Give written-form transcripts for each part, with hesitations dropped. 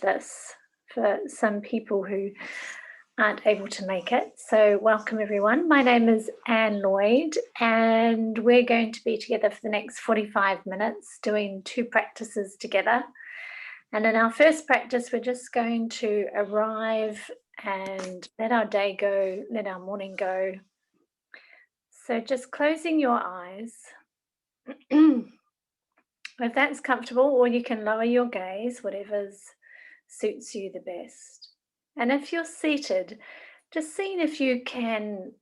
this for some people who aren't able to make it. So welcome everyone. My name is Anne Lloyd and we're going to be together for the next 45 minutes doing 2 practices together. And in our first practice, we're just going to arrive and let our day go, let our morning go. So just closing your eyes. If that's comfortable, or you can lower your gaze, whatever suits you the best. And if you're seated, just seeing if you can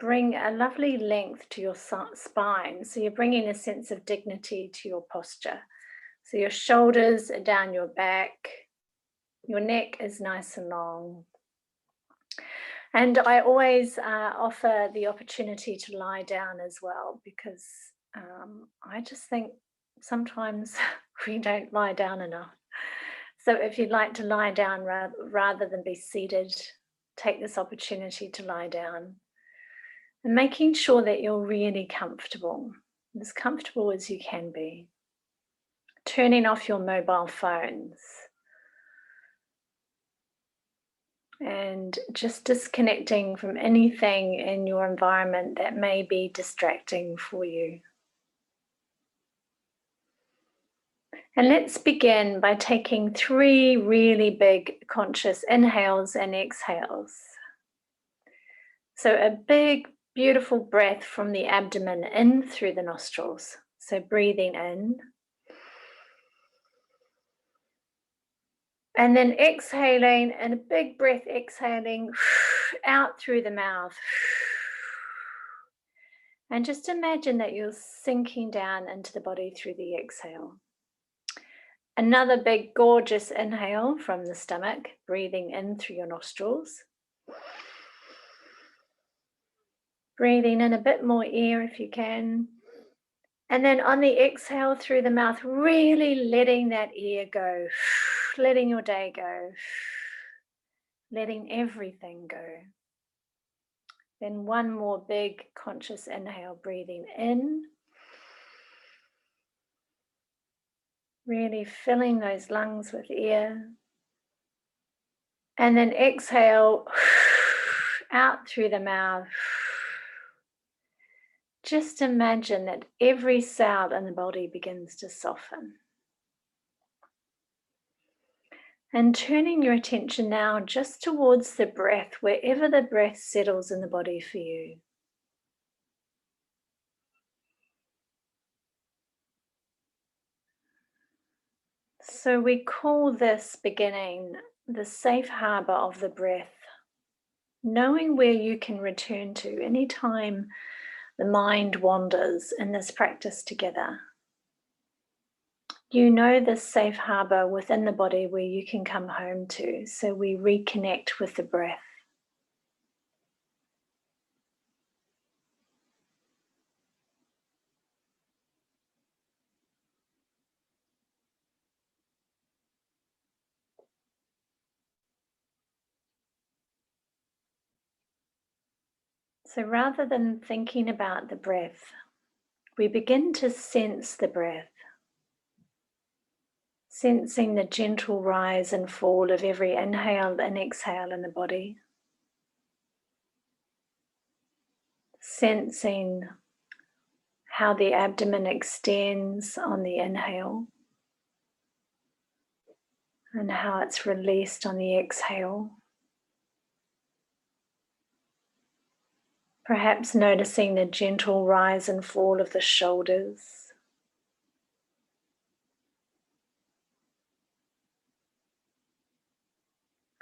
bring a lovely length to your spine. So you're bringing a sense of dignity to your posture. So your shoulders are down your back, your neck is nice and long. And I always offer the opportunity to lie down as well, because I just think sometimes we don't lie down enough. So if you'd like to lie down rather than be seated, take this opportunity to lie down. And making sure that you're really comfortable as you can be. Turning off your mobile phones. And just disconnecting from anything in your environment that may be distracting for you. And let's begin by taking 3 really big conscious inhales and exhales. So a big, beautiful breath from the abdomen in through the nostrils. So breathing in. And then exhaling, and a big breath exhaling out through the mouth. And just imagine that you're sinking down into the body through the exhale. Another big, gorgeous inhale from the stomach, breathing in through your nostrils. Breathing in a bit more air if you can. And then on the exhale through the mouth, really letting that air go, letting your day go, letting everything go. Then one more big conscious inhale, breathing in. Really filling those lungs with air. And then exhale out through the mouth. Just imagine that every cell in the body begins to soften. And turning your attention now just towards the breath, wherever the breath settles in the body for you. So we call this beginning the safe harbor of the breath, knowing where you can return to anytime the mind wanders in this practice together. You know this safe harbor within the body where you can come home to, so we reconnect with the breath. So rather than thinking about the breath, we begin to sense the breath. Sensing the gentle rise and fall of every inhale and exhale in the body. Sensing how the abdomen extends on the inhale and how it's released on the exhale. Perhaps noticing the gentle rise and fall of the shoulders.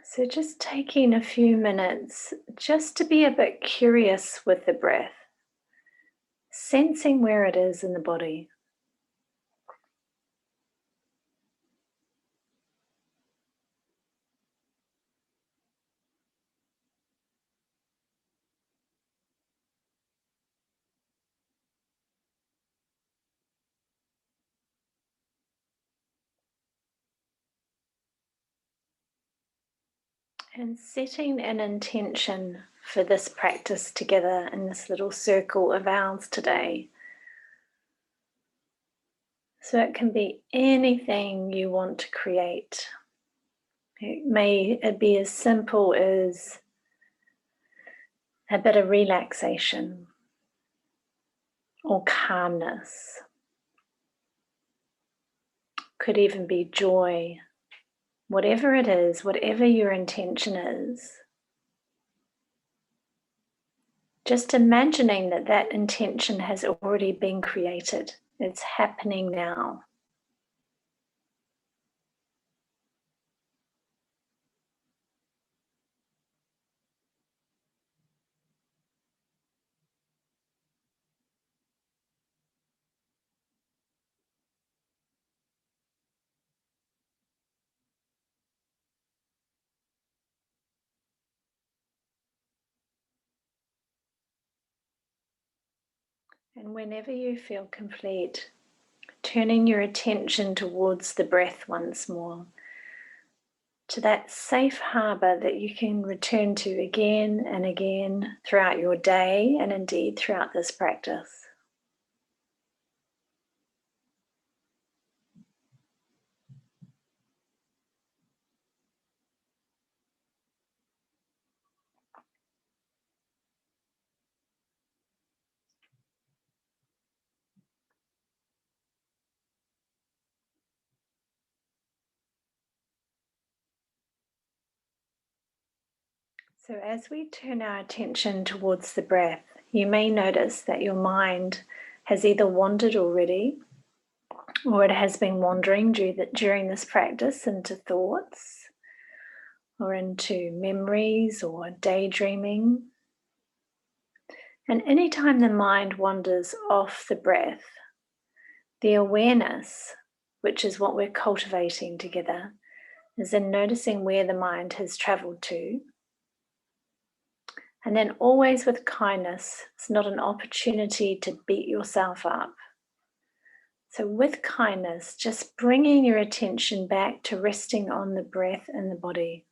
So just taking a few minutes just to be a bit curious with the breath, sensing where it is in the body. And setting an intention for this practice together in this little circle of ours today. So it can be anything you want to create. It may be as simple as a bit of relaxation or calmness. Could even be joy. Whatever it is, whatever your intention is, just imagining that that intention has already been created. It's happening now. And whenever you feel complete, turning your attention towards the breath once more, to that safe harbor that you can return to again and again throughout your day and indeed throughout this practice. So as we turn our attention towards the breath, you may notice that your mind has either wandered already or it has been wandering during this practice into thoughts or into memories or daydreaming. And anytime the mind wanders off the breath, the awareness, which is what we're cultivating together, is in noticing where the mind has traveled to. And then always with kindness, it's not an opportunity to beat yourself up. So with kindness, just bringing your attention back to resting on the breath and the body.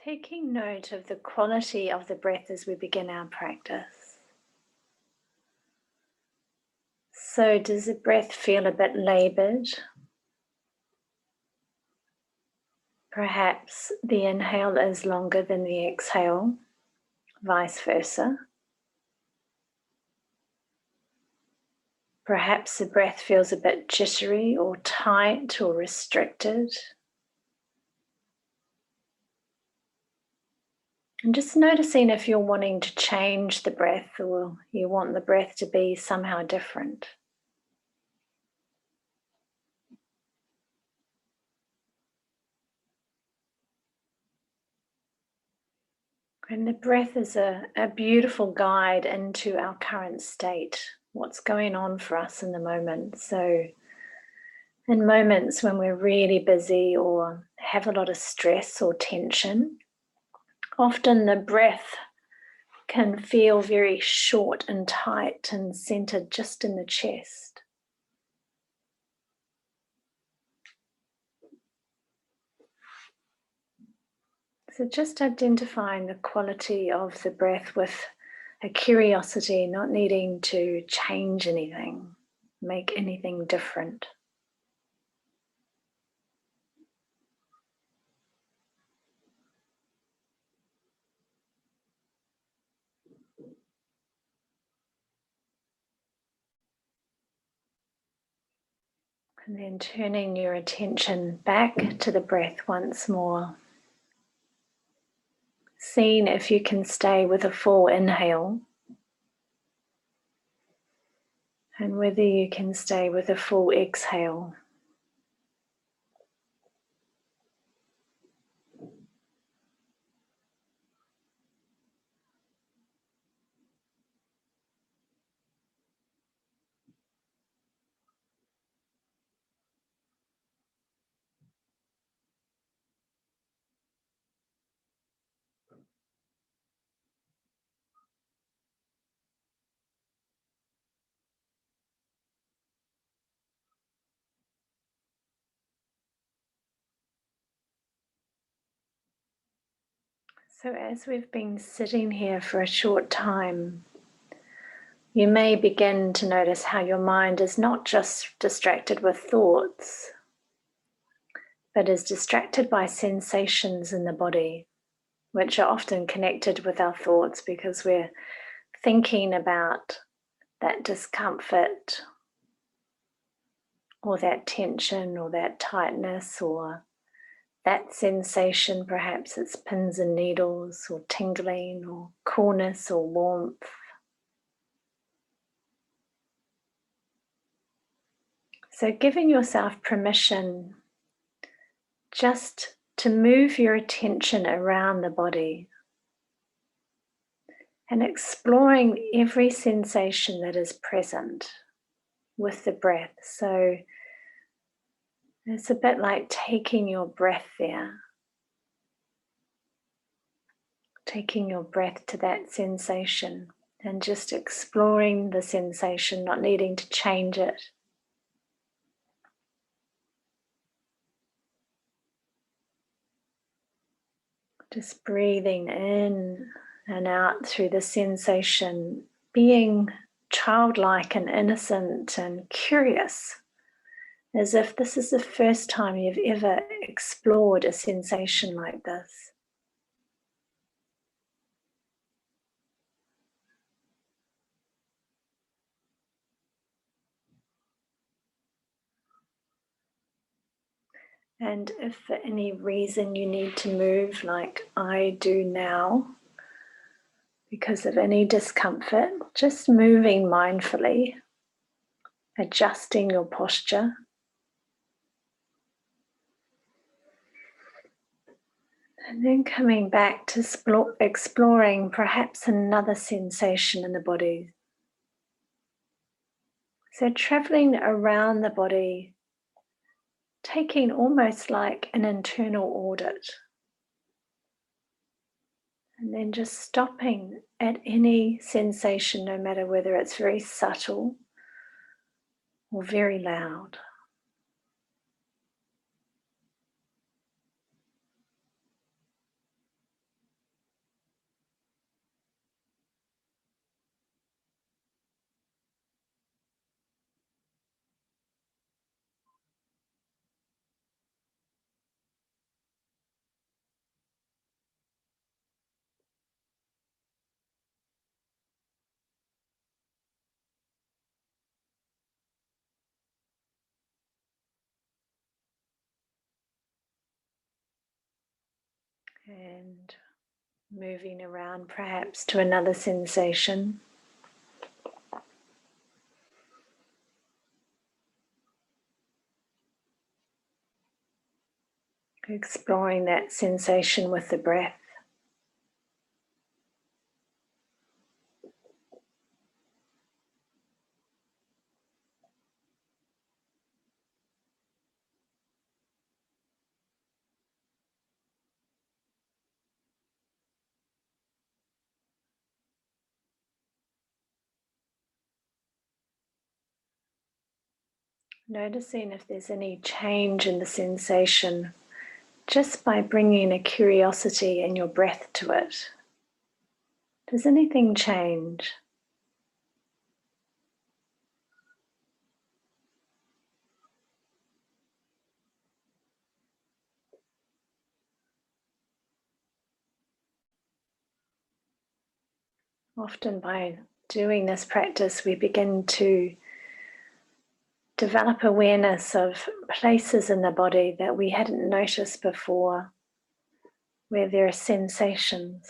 Taking note of the quality of the breath as we begin our practice. So does the breath feel a bit labored? Perhaps the inhale is longer than the exhale, vice versa. Perhaps the breath feels a bit jittery or tight or restricted. And just noticing if you're wanting to change the breath or you want the breath to be somehow different. And the breath is a beautiful guide into our current state, what's going on for us in the moment. So in moments when we're really busy or have a lot of stress or tension, often the breath can feel very short and tight and centered just in the chest. So just identifying the quality of the breath with a curiosity, not needing to change anything, make anything different. And then turning your attention back to the breath once more. Seeing if you can stay with a full inhale and whether you can stay with a full exhale. So as we've been sitting here for a short time, you may begin to notice how your mind is not just distracted with thoughts, but is distracted by sensations in the body, which are often connected with our thoughts because we're thinking about that discomfort or that tension or that tightness or that sensation. Perhaps it's pins and needles or tingling or coolness or warmth. So giving yourself permission just to move your attention around the body and exploring every sensation that is present with the breath. So it's a bit like taking your breath there, taking your breath to that sensation and just exploring the sensation, not needing to change it. Just breathing in and out through the sensation, being childlike and innocent and curious, as if this is the first time you've ever explored a sensation like this. And if for any reason you need to move, like I do now, because of any discomfort, just moving mindfully, adjusting your posture. And then coming back to exploring perhaps another sensation in the body. So traveling around the body, taking almost like an internal audit. And then just stopping at any sensation, no matter whether it's very subtle or very loud. And moving around perhaps to another sensation. Exploring that sensation with the breath. Noticing if there's any change in the sensation just by bringing a curiosity and your breath to it. Does anything change? Often by doing this practice, we begin to develop awareness of places in the body that we hadn't noticed before, where there are sensations.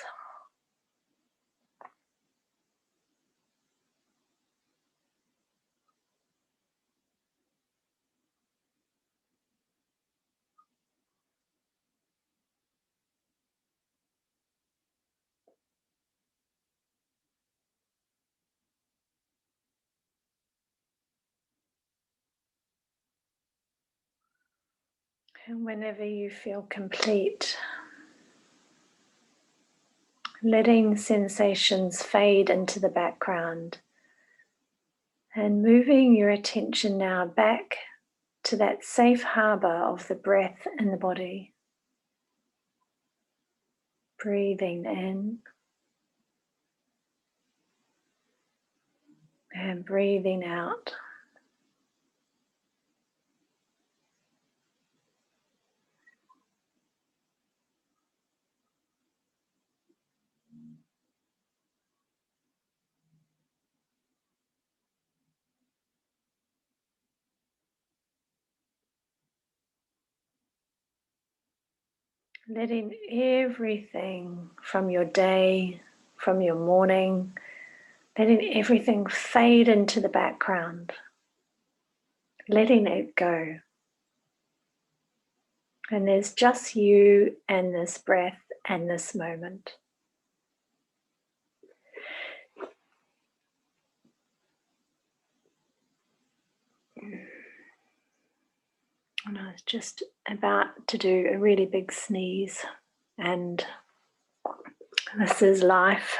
And whenever you feel complete, letting sensations fade into the background and moving your attention now back to that safe harbor of the breath in the body. Breathing in and breathing out. Letting everything from your day, from your morning, letting everything fade into the background. Letting it go. And there's just you and this breath and this moment. And I was just about to do a really big sneeze, and this is life.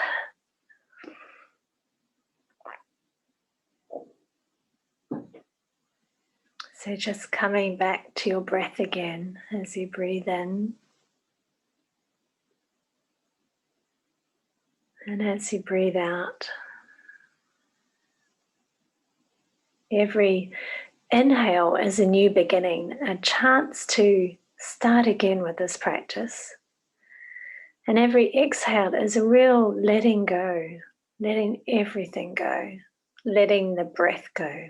So just coming back to your breath again as you breathe in. And as you breathe out, every inhale is a new beginning, a chance to start again with this practice. And every exhale is a real letting go, letting everything go, letting the breath go.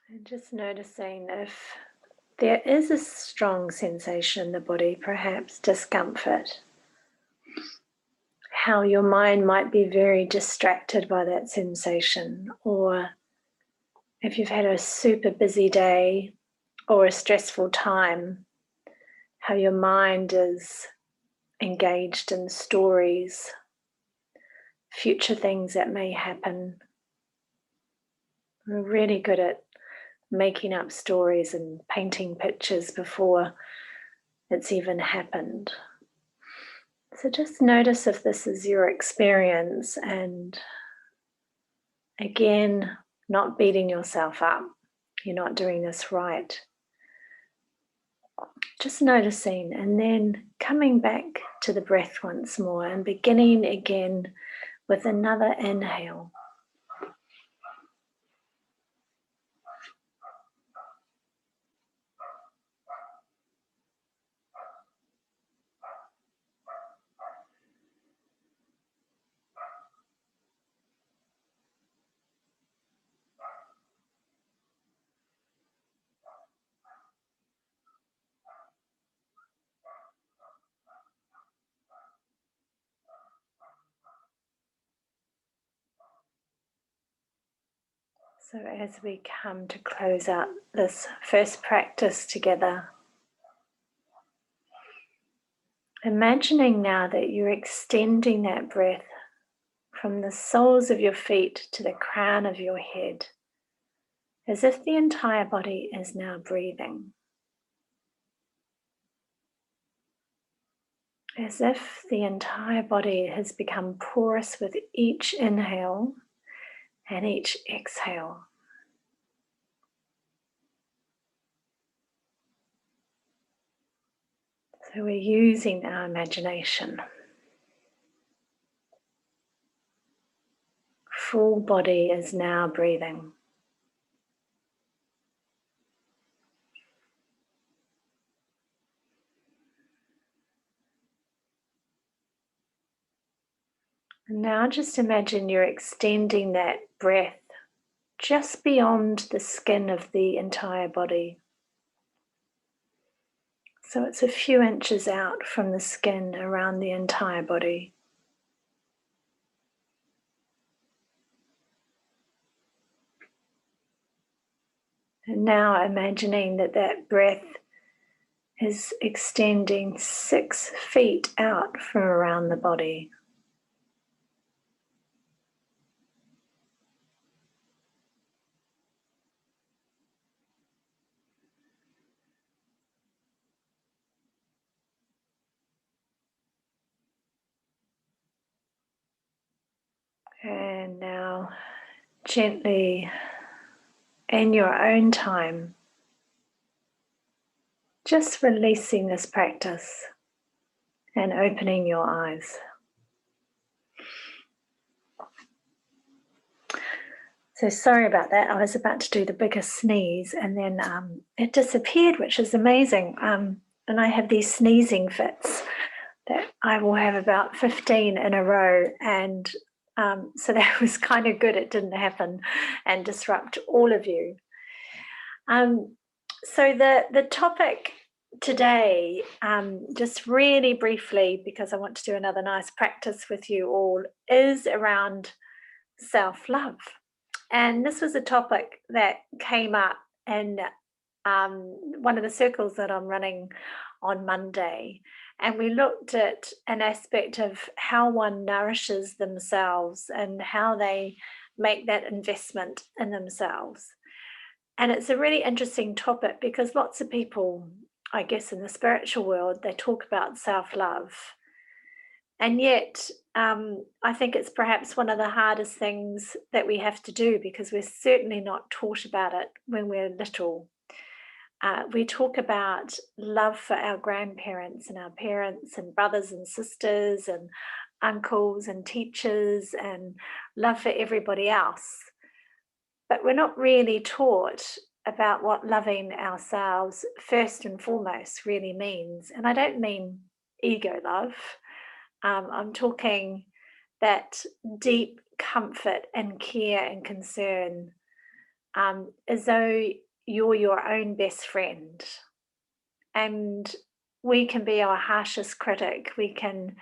And just noticing if there is a strong sensation in the body, perhaps discomfort, how your mind might be very distracted by that sensation, or if you've had a super busy day or a stressful time, how your mind is engaged in stories, future things that may happen. We're really good at making up stories and painting pictures before it's even happened. So just notice if this is your experience, and again, not beating yourself up. You're not doing this right. Just noticing, and then coming back to the breath once more and beginning again with another inhale. So as we come to close out this first practice together, imagining now that you're extending that breath from the soles of your feet to the crown of your head, as if the entire body is now breathing. As if the entire body has become porous with each inhale and each exhale. So we're using our imagination. Full body is now breathing. And now just imagine you're extending that breath just beyond the skin of the entire body. So it's a few inches out from the skin around the entire body. And now imagining that that breath is extending 6 feet out from around the body. And now gently, in your own time, just releasing this practice and opening your eyes. So sorry about that. I was about to do the biggest sneeze and then it disappeared, which is amazing. And I have these sneezing fits that I will have about 15 in a row. And so that was kind of good. It didn't happen and disrupt all of you. So the topic today, just really briefly, because I want to do another nice practice with you all, is around self-love. And this was a topic that came up in one of the circles that I'm running on Monday. And we looked at an aspect of how one nourishes themselves and how they make that investment in themselves. And it's a really interesting topic because lots of people, I guess, in the spiritual world, they talk about self-love. And yet, I think it's perhaps one of the hardest things that we have to do because we're certainly not taught about it when we're little. We talk about love for our grandparents and our parents and brothers and sisters and uncles and teachers and love for everybody else. But we're not really taught about what loving ourselves first and foremost really means. And I don't mean ego love. I'm talking that deep comfort and care and concern, as though you're your own best friend. And we can be our harshest critic. We can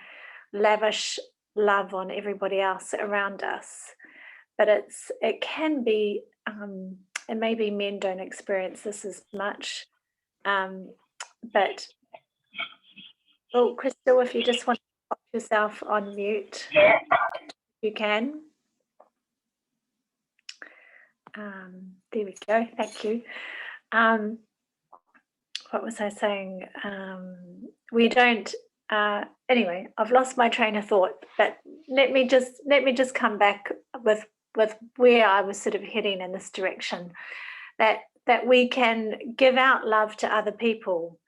lavish love on everybody else around us. But it can be, and maybe men don't experience this as much, but, oh, Crystal, if you just want to pop yourself on mute, you can. There we go, thank you. What was I saying? We don't, anyway, I've lost my train of thought, but let me just come back with where I was sort of heading in this direction, that we can give out love to other people,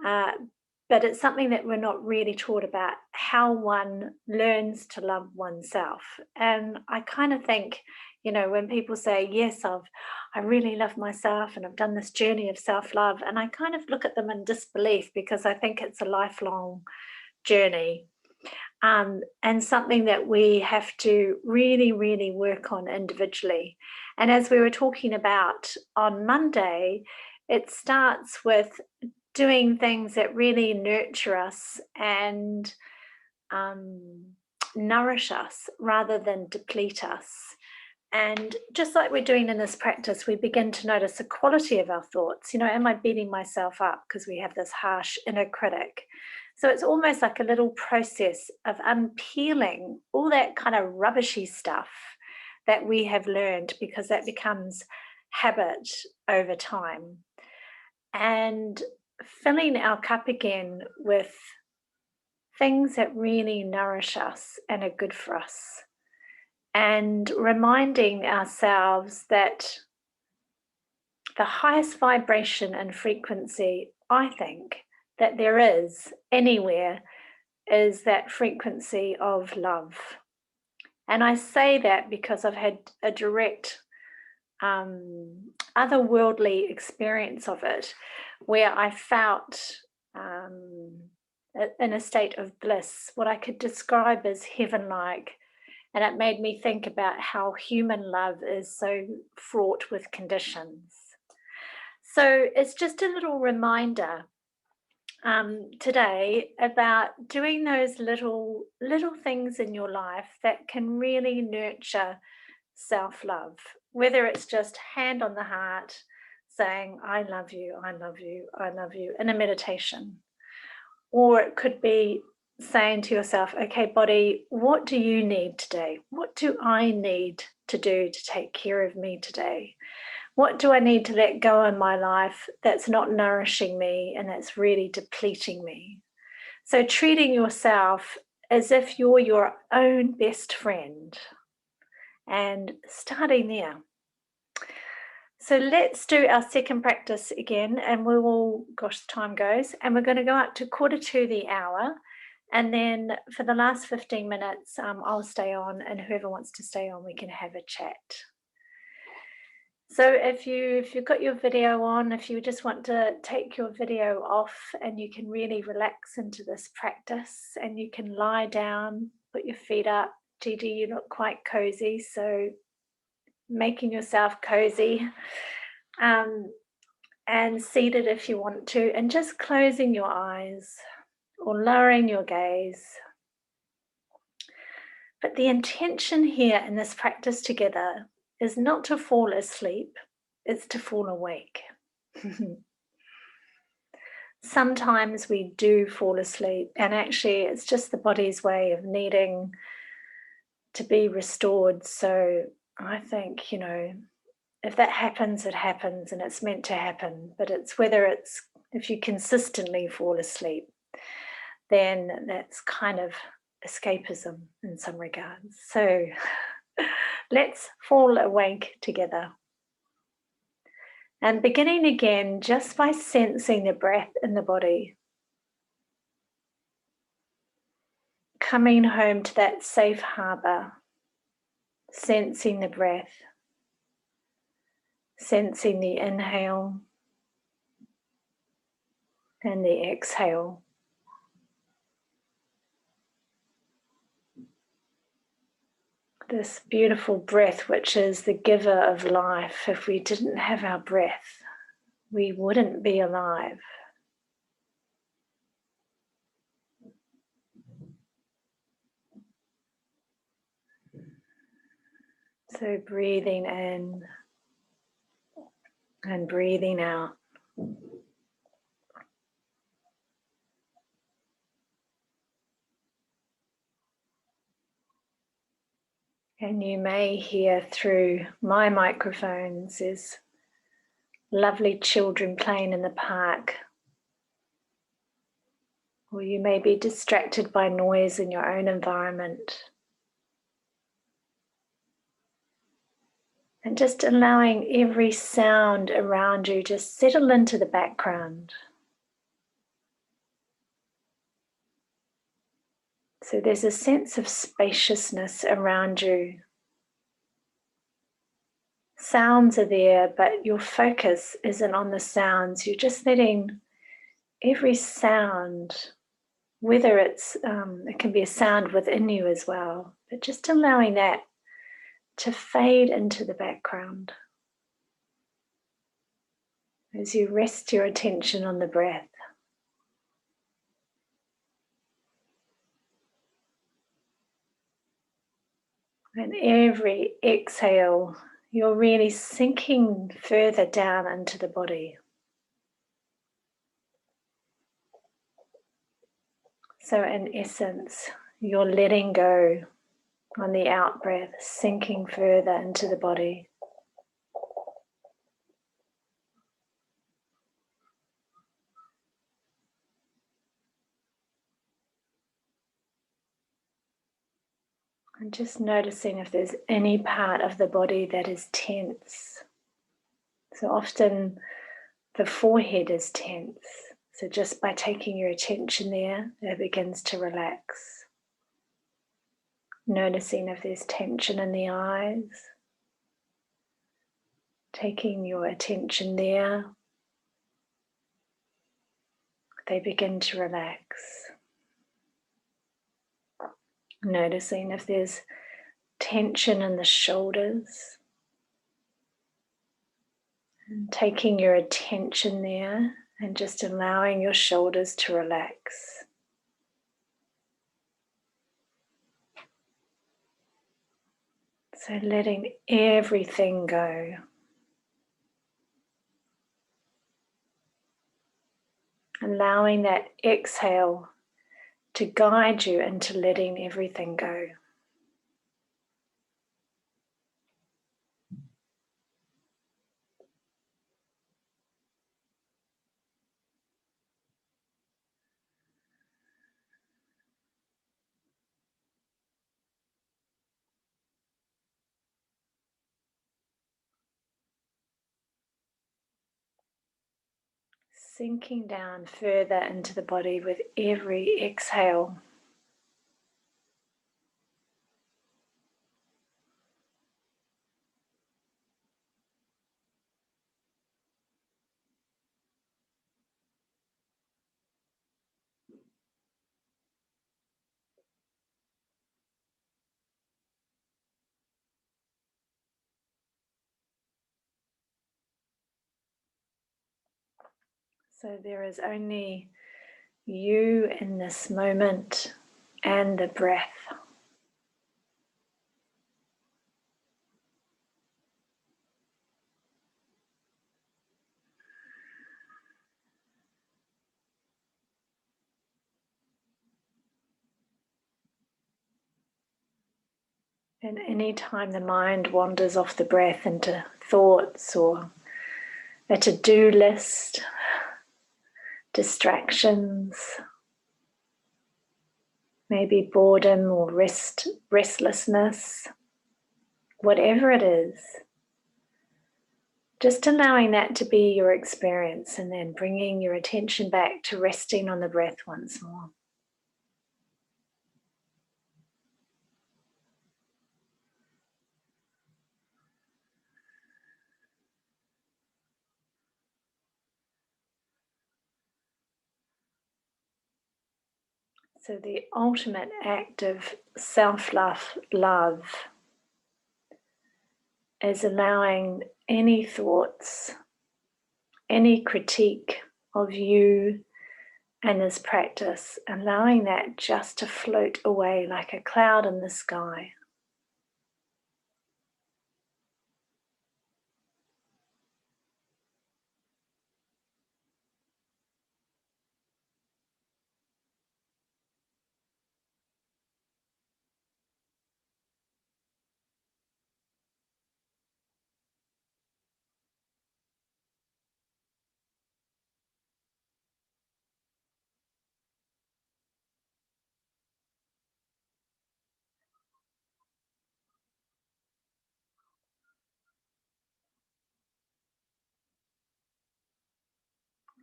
but it's something that we're not really taught about, how one learns to love oneself. And I kind of think, when people say, yes, I really love myself and I've done this journey of self-love, and I kind of look at them in disbelief because I think it's a lifelong journey, and something that we have to really, really work on individually. And as we were talking about on Monday, it starts with doing things that really nurture us and nourish us rather than deplete us. And just like we're doing in this practice, we begin to notice the quality of our thoughts. Am I beating myself up because we have this harsh inner critic? So it's almost like a little process of unpeeling all that kind of rubbishy stuff that we have learned, because that becomes habit over time. And filling our cup again with things that really nourish us and are good for us. And reminding ourselves that the highest vibration and frequency, I think, that there is anywhere is that frequency of love. And I say that because I've had a direct otherworldly experience of it, where I felt in a state of bliss, what I could describe as heaven-like. And it made me think about how human love is so fraught with conditions. So it's just a little reminder today about doing those little things in your life that can really nurture self-love, whether it's just hand on the heart, saying, I love you, I love you, I love you, in a meditation. Or it could be saying to yourself, okay, body, what do you need today? What do I need to do to take care of me today? What do I need to let go in my life that's not nourishing me and that's really depleting me? So treating yourself as if you're your own best friend and starting there. So let's do our second practice again, and we will, gosh, time goes, and we're going to go up to 1/4 to the hour. And then for the last 15 minutes, I'll stay on, and whoever wants to stay on, we can have a chat. So if you've got your video on, if you just want to take your video off, and you can really relax into this practice, and you can lie down, put your feet up. Gigi, you look quite cozy, so making yourself cozy, and seated if you want to, and just closing your eyes or lowering your gaze. But the intention here in this practice together is not to fall asleep, it's to fall awake. Sometimes we do fall asleep, and actually it's just the body's way of needing to be restored. So I think, if that happens, it happens, and it's meant to happen. But it's if you consistently fall asleep, then that's kind of escapism in some regards. So let's fall awake together. And beginning again just by sensing the breath in the body. Coming home to that safe harbor, sensing the breath, sensing the inhale and the exhale. This beautiful breath, which is the giver of life. If we didn't have our breath, we wouldn't be alive. So breathing in and breathing out. And you may hear through my microphones there's lovely children playing in the park. Or you may be distracted by noise in your own environment. And just allowing every sound around you just settle into the background. So there's a sense of spaciousness around you. Sounds are there, but your focus isn't on the sounds. You're just letting every sound, whether it can be a sound within you as well, but just allowing that to fade into the background as you rest your attention on the breath. And every exhale, you're really sinking further down into the body. So in essence, you're letting go on the out breath, sinking further into the body. And just noticing if there's any part of the body that is tense. So often the forehead is tense. So just by taking your attention there, it begins to relax. Noticing if there's tension in the eyes. Taking your attention there, they begin to relax. Noticing if there's tension in the shoulders. And taking your attention there and just allowing your shoulders to relax. So letting everything go. allowing that exhale to guide you into letting everything go. Sinking down further into the body with every exhale. So there is only you in this moment and the breath. And any time the mind wanders off the breath into thoughts or a to-do list, distractions, maybe boredom or restlessness, whatever it is, just allowing that to be your experience and then bringing your attention back to resting on the breath once more. So the ultimate act of self-love is allowing any thoughts, any critique of you and this practice, allowing that just to float away like a cloud in the sky.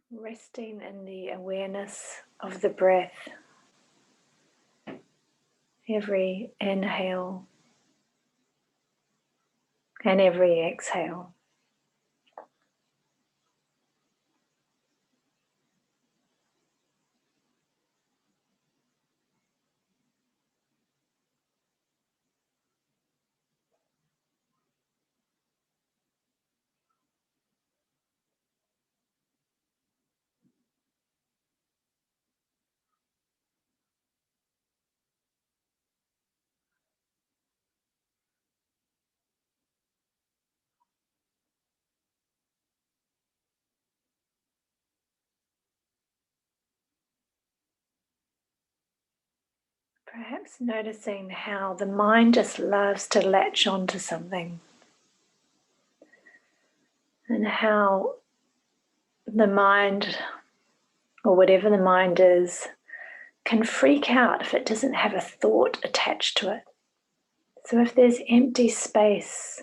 Resting in the awareness of the breath, every inhale and every exhale. Perhaps noticing how the mind just loves to latch onto something and how the mind, or whatever the mind is, can freak out if it doesn't have a thought attached to it. So if there's empty space,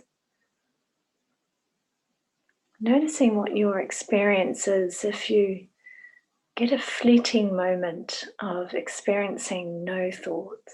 noticing what your experience is if you get a fleeting moment of experiencing no thoughts.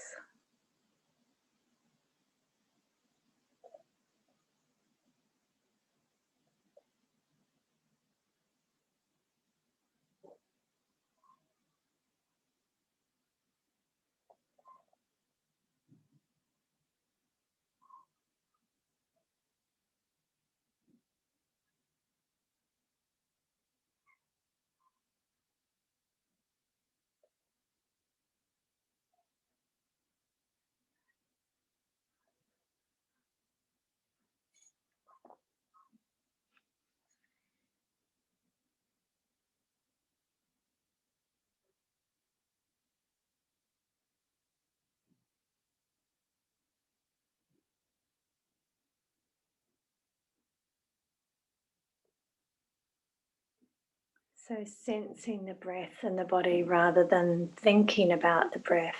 So sensing the breath in the body rather than thinking about the breath.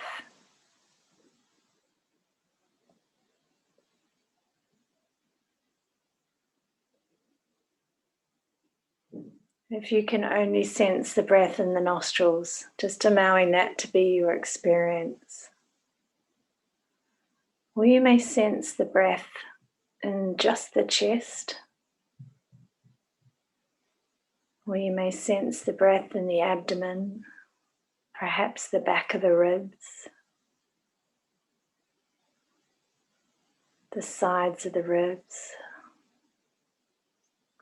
If you can only sense the breath in the nostrils, just allowing that to be your experience. Or you may sense the breath in just the chest. Or you may sense the breath in the abdomen, perhaps the back of the ribs, the sides of the ribs,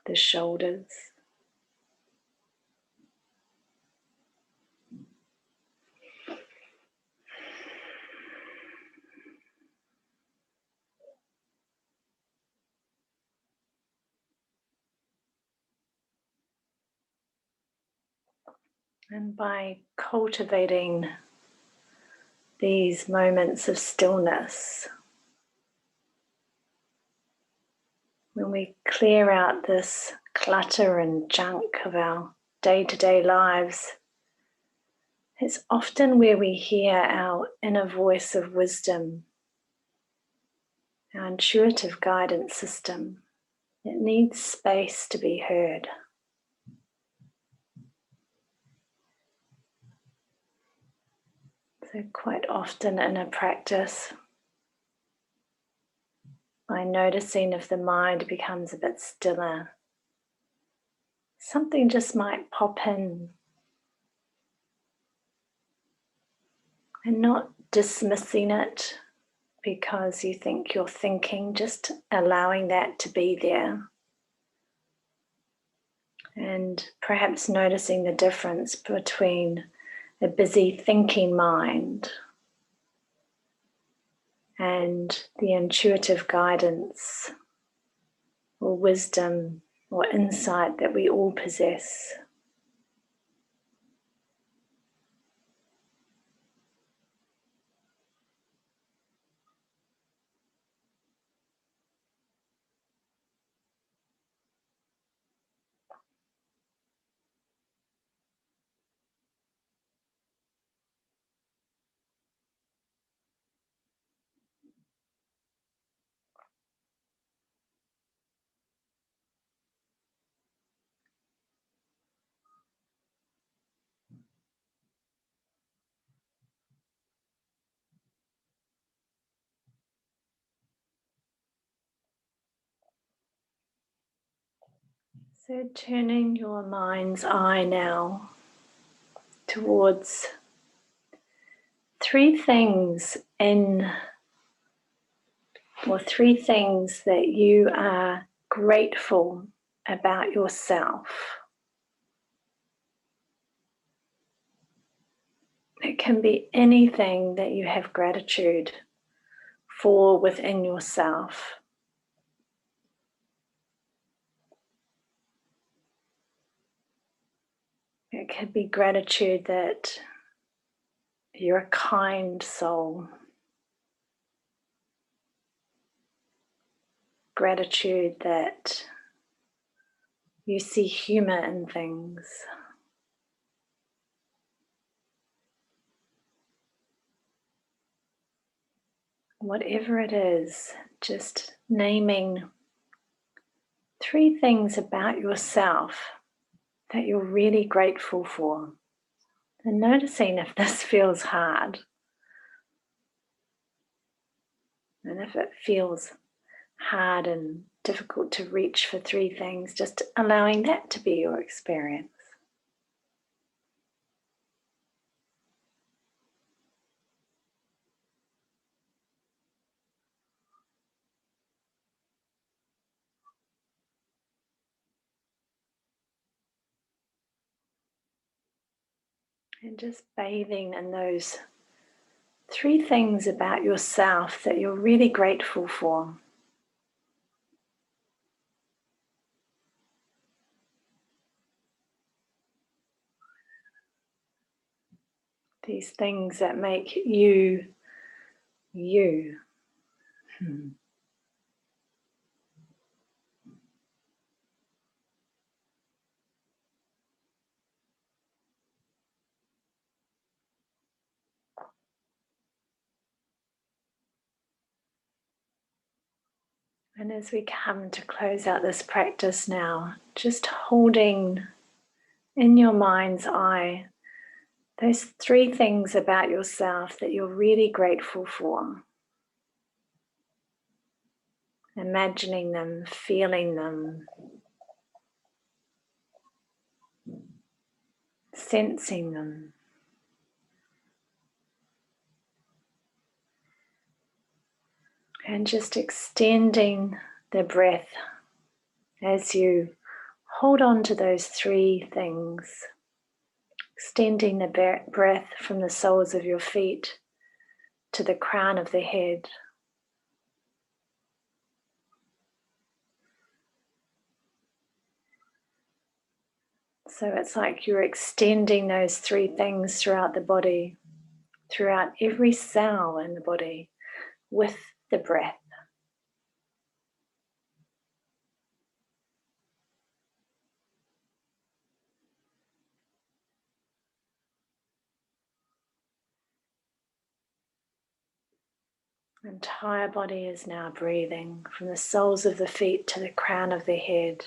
the shoulders. And by cultivating these moments of stillness, when we clear out this clutter and junk of our day-to-day lives, it's often where we hear our inner voice of wisdom, our intuitive guidance system. It needs space to be heard. So quite often in a practice, by noticing if the mind becomes a bit stiller, something just might pop in, and not dismissing it because you think you're thinking, just allowing that to be there. And perhaps noticing the difference between a busy thinking mind and the intuitive guidance or wisdom or insight that we all possess. So turning your mind's eye now towards three things that you are grateful about yourself. It can be anything that you have gratitude for within yourself. It could be gratitude that you're a kind soul. Gratitude that you see humor in things. Whatever it is, just naming three things about yourself that you're really grateful for. And noticing if this feels hard. And if it feels hard and difficult to reach for three things, just allowing that to be your experience. And just bathing in those three things about yourself that you're really grateful for. These things that make you, you. And as we come to close out this practice now, just holding in your mind's eye those 3 things about yourself that you're really grateful for. Imagining them, feeling them, sensing them. And just extending the breath as you hold on to those 3 things. Extending the breath from the soles of your feet to the crown of the head. So it's like you're extending those 3 things throughout the body, throughout every cell in the body with the breath. The entire body is now breathing from the soles of the feet to the crown of the head.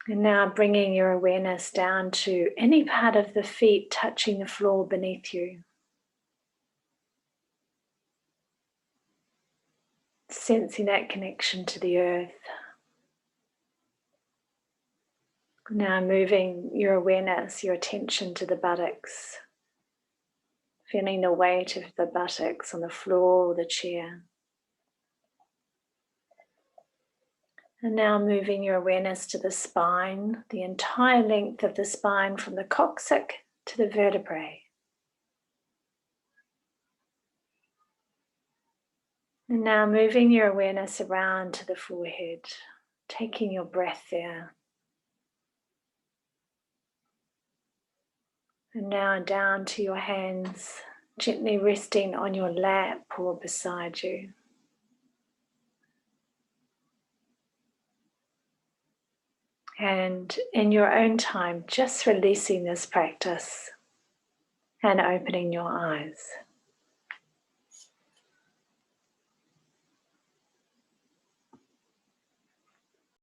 And now bringing your awareness down to any part of the feet touching the floor beneath you. Sensing that connection to the earth. Now moving your awareness, your attention to the buttocks. Feeling the weight of the buttocks on the floor or the chair. And now moving your awareness to the spine, the entire length of the spine from the coccyx to the vertebrae. And now moving your awareness around to the forehead, taking your breath there. And now down to your hands, gently resting on your lap or beside you. And in your own time, just releasing this practice and opening your eyes.